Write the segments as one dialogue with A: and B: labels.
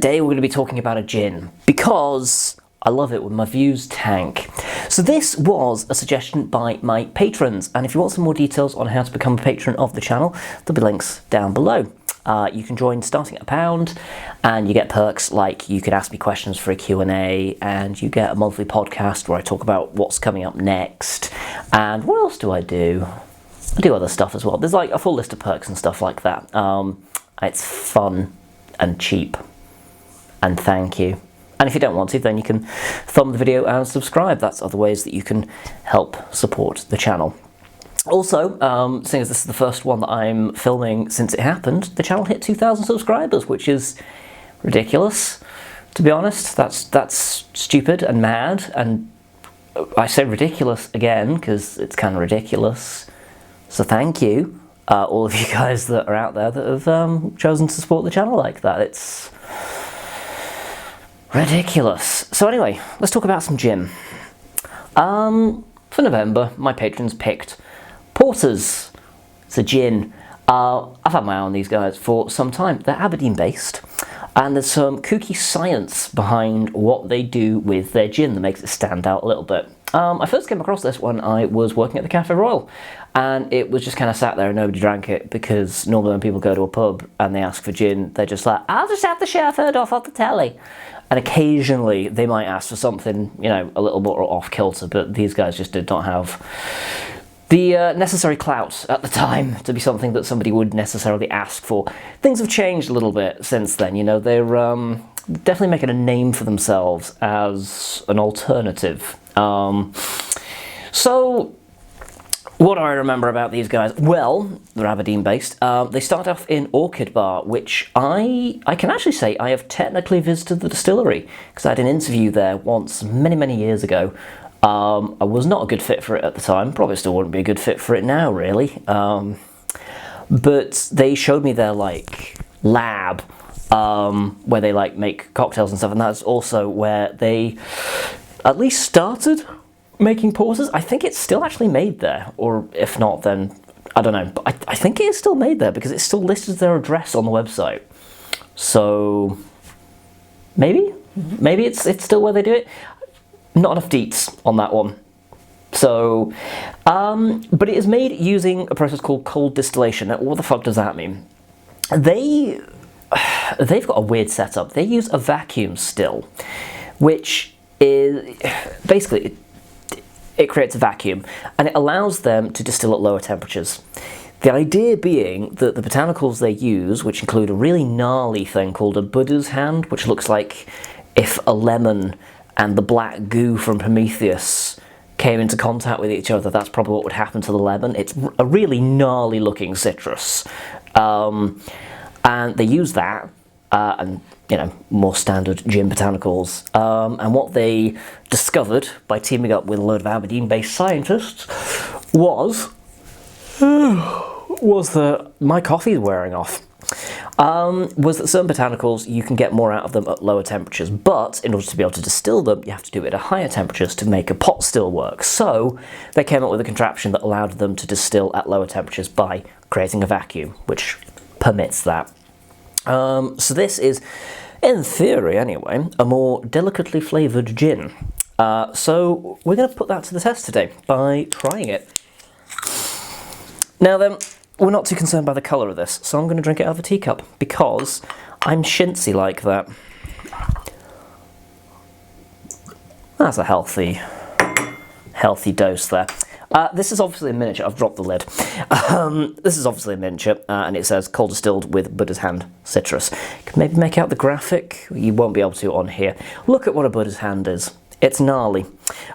A: Today we're going to be talking about a gin, because I love it when my views tank. So this was a suggestion by my patrons, and if you want some more details on how to become a patron of the channel, there'll be links down below. You can join starting at £1, and you get perks like you can ask me questions for a Q&A, and you get a monthly podcast where I talk about what's coming up next. And what else do? I do other stuff as well. There's like a full list of perks and stuff like that. It's fun and cheap. And thank you. And if you don't want to, then you can thumb the video and subscribe. That's other ways that you can help support the channel. Also, seeing as this is the first one that I'm filming since it happened, the channel hit 2,000 subscribers, which is ridiculous, to be honest. That's stupid and mad, and I say ridiculous again because it's kind of ridiculous. So thank you, all of you guys that are out there that have chosen to support the channel like that. It's ridiculous. So anyway, let's talk about some gin. For November, my patrons picked Porter's. It's a gin. I've had my eye on these guys for some time. They're Aberdeen based, and there's some kooky science behind what they do with their gin that makes it stand out a little bit. I first came across this when I was working at the Cafe Royal, and it was just kind of sat there and nobody drank it, because normally when people go to a pub and they ask for gin, they're just like, I'll just have the chef heard off the telly. And occasionally they might ask for something, you know, a little more off kilter, but these guys just did not have the necessary clout at the time to be something that somebody would necessarily ask for. Things have changed a little bit since then, you know. They're definitely making a name for themselves as an alternative. So what do I remember about these guys? Well, they're Aberdeen based. They start off in Orchid Bar, which I can actually say I have technically visited the distillery, because I had an interview there once many years ago. I was not a good fit for it at the time, probably still wouldn't be a good fit for it now really, but they showed me their like lab where they like make cocktails and stuff, and that's also where they at least started making porters. I think it's still actually made there, or if not, then I don't know, but I think it is still made there because it's still listed their address on the website. So maybe it's still where they do it. Not enough deets on that one. So, but it is made using a process called cold distillation. Now, what the fuck does that mean? They've got a weird setup. They use a vacuum still, which is basically it creates a vacuum, and it allows them to distill at lower temperatures. The idea being that the botanicals they use, which include a really gnarly thing called a Buddha's hand, which looks like if a lemon and the black goo from Prometheus came into contact with each other, that's probably what would happen to the lemon. It's a really gnarly looking citrus. And they use that, and you know, more standard gin botanicals. And what they discovered by teaming up with a load of Aberdeen-based scientists was that my coffee is wearing off. Was that certain botanicals, you can get more out of them at lower temperatures, but in order to be able to distill them, you have to do it at higher temperatures to make a pot still work. So they came up with a contraption that allowed them to distill at lower temperatures by creating a vacuum, which permits that. So this is, in theory anyway, a more delicately flavoured gin. So we're going to put that to the test today by trying it. Now then, we're not too concerned by the colour of this, so I'm going to drink it out of a teacup, because I'm chintzy like that. That's a healthy dose there. This is obviously a miniature. I've dropped the lid. This is obviously a miniature, and it says cold distilled with Buddha's hand citrus. You can maybe make out the graphic. You won't be able to on here. Look at what a Buddha's hand is. It's gnarly.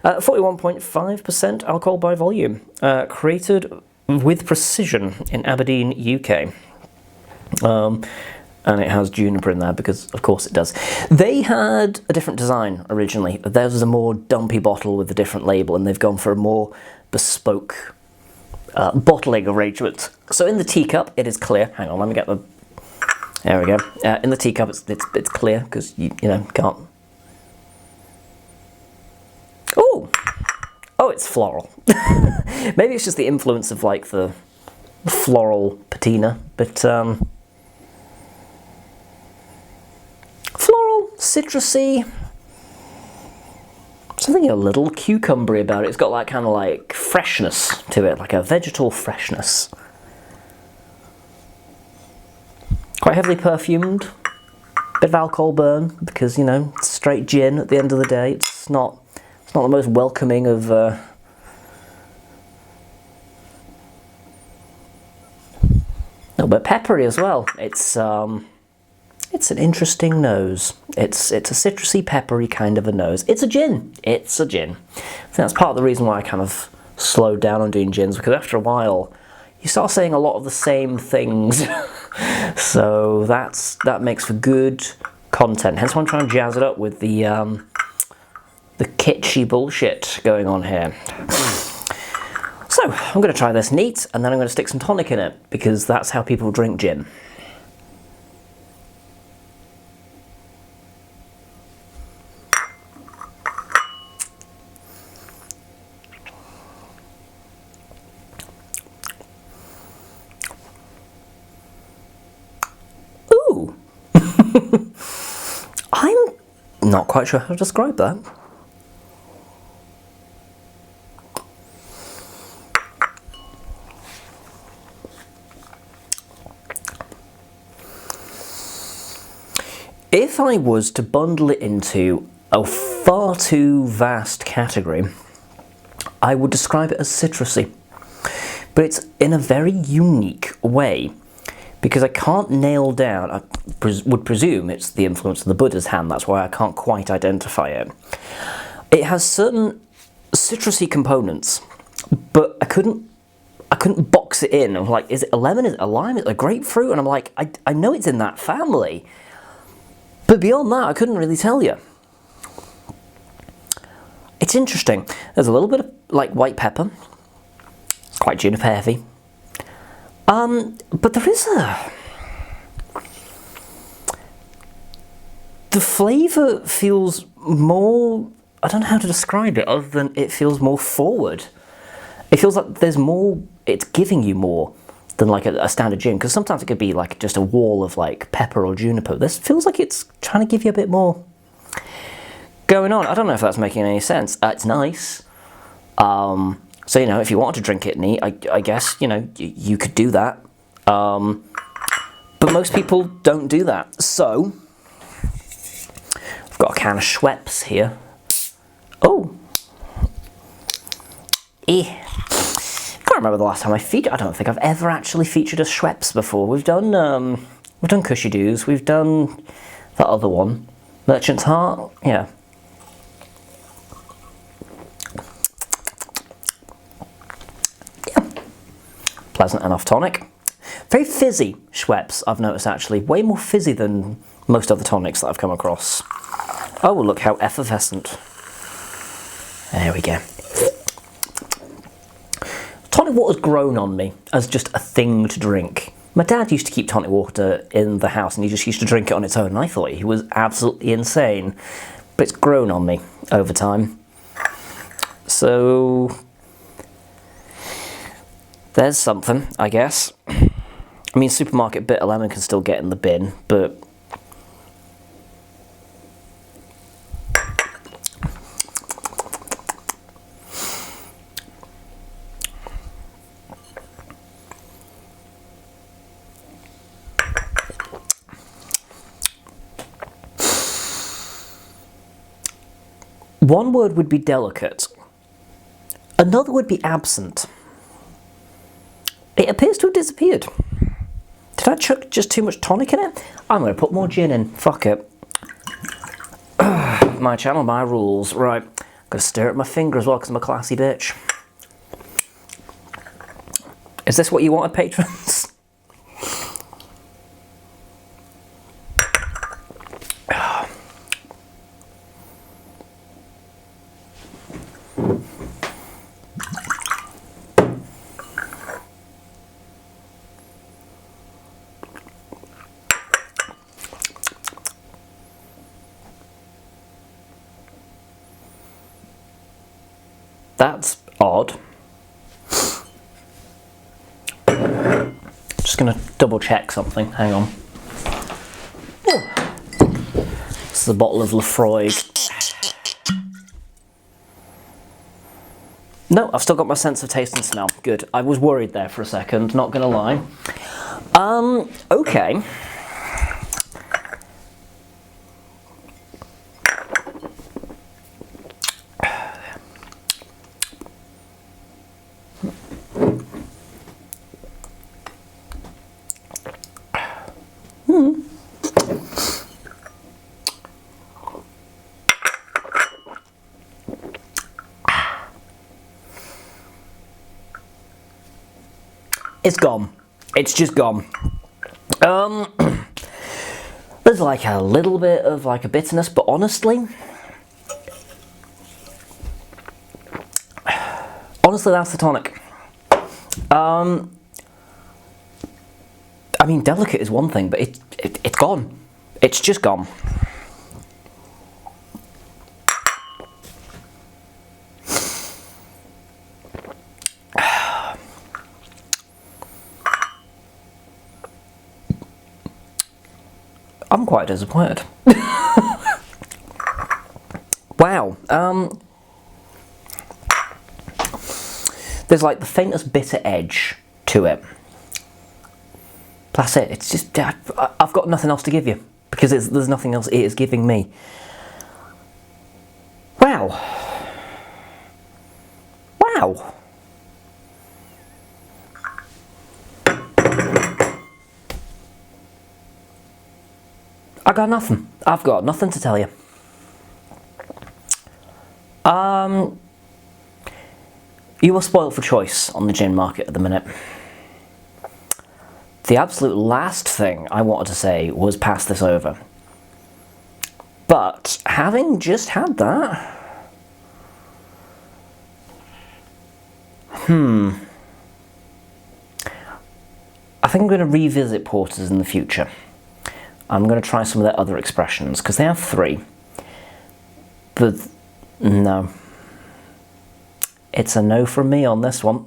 A: 41.5% alcohol by volume. Created with precision in Aberdeen, UK. And it has juniper in there because, of course, it does. They had a different design originally. Theirs was a more dumpy bottle with a different label, and they've gone for a more bespoke bottling arrangement. So in the teacup, it is clear. Hang on, let me get the... There we go. In the teacup, it's clear because you know, can't... Oh, it's floral. Maybe it's just the influence of like the floral patina, but floral citrusy. Something a little cucumbery about it. It's got like kind of like freshness to it, like a vegetal freshness. Quite heavily perfumed. Bit of alcohol burn because, you know, it's straight gin at the end of the day. It's not the most welcoming of a little bit peppery as well. It's an interesting nose. It's a citrusy, peppery kind of a nose. It's a gin. It's a gin. I think that's part of the reason why I kind of slowed down on doing gins, because after a while you start saying a lot of the same things. So that makes for good content. Hence why I'm trying to jazz it up with the kitschy bullshit going on here. So I'm going to try this neat, and then I'm going to stick some tonic in it, because that's how people drink gin. I'm not quite sure how to describe that. If I was to bundle it into a far too vast category, I would describe it as citrusy. But it's in a very unique way, because I can't nail down, I would presume it's the influence of the Buddha's hand, that's why I can't quite identify it. It has certain citrusy components, but I couldn't box it in. I'm like, is it a lemon, is it a lime, is it a grapefruit? And I'm like, I know it's in that family, but beyond that, I couldn't really tell you. It's interesting. There's a little bit of like white pepper. It's quite juniper heavy. But there is the flavour feels more, I don't know how to describe it other than it feels more forward. It feels like there's more, it's giving you more than like a standard gin, because sometimes it could be like just a wall of like pepper or juniper. This feels like it's trying to give you a bit more going on. I don't know if that's making any sense. It's nice. So, you know, if you wanted to drink it neat, I guess, you know, you could do that. But most people don't do that. So, I've got a can of Schweppes here. Oh. Can't remember the last time I featured. I don't think I've ever actually featured a Schweppes before. We've done Cushy Doos. We've done that other one, Merchant's Heart. Yeah. Pleasant enough tonic. Very fizzy Schweppes, I've noticed actually. Way more fizzy than most other tonics that I've come across. Oh, look how effervescent. There we go. Tonic water's grown on me as just a thing to drink. My dad used to keep tonic water in the house and he just used to drink it on its own, and I thought he was absolutely insane. But it's grown on me over time. So there's something, I guess. I mean, supermarket bitter lemon can still get in the bin, but one word would be delicate. Another would be absent. It appears to have disappeared. Did I chuck just too much tonic in it? I'm going to put more gin in. Fuck it. My channel, my rules. Right. Got to stir it with my finger as well because I'm a classy bitch. Is this what you wanted, patrons? That's odd. Just gonna double check something. Hang on. This is a bottle of Lefroy. No, I've still got my sense of taste and smell. Good. I was worried there for a second, not gonna lie. Okay. It's gone. It's just gone. There's like a little bit of like a bitterness, but honestly, that's the tonic. I mean, delicate is one thing, but it's gone. It's just gone. I'm quite disappointed. Wow. There's like the faintest bitter edge to it. That's it. It's just, I've got nothing else to give you because there's nothing else it is giving me. Wow. Wow. I got nothing. I've got nothing to tell you. You are spoiled for choice on the gin market at the minute. The absolute last thing I wanted to say was pass this over. But having just had that, I think I'm going to revisit porters in the future. I'm going to try some of their other expressions, because they have 3. But no. It's a no from me on this one.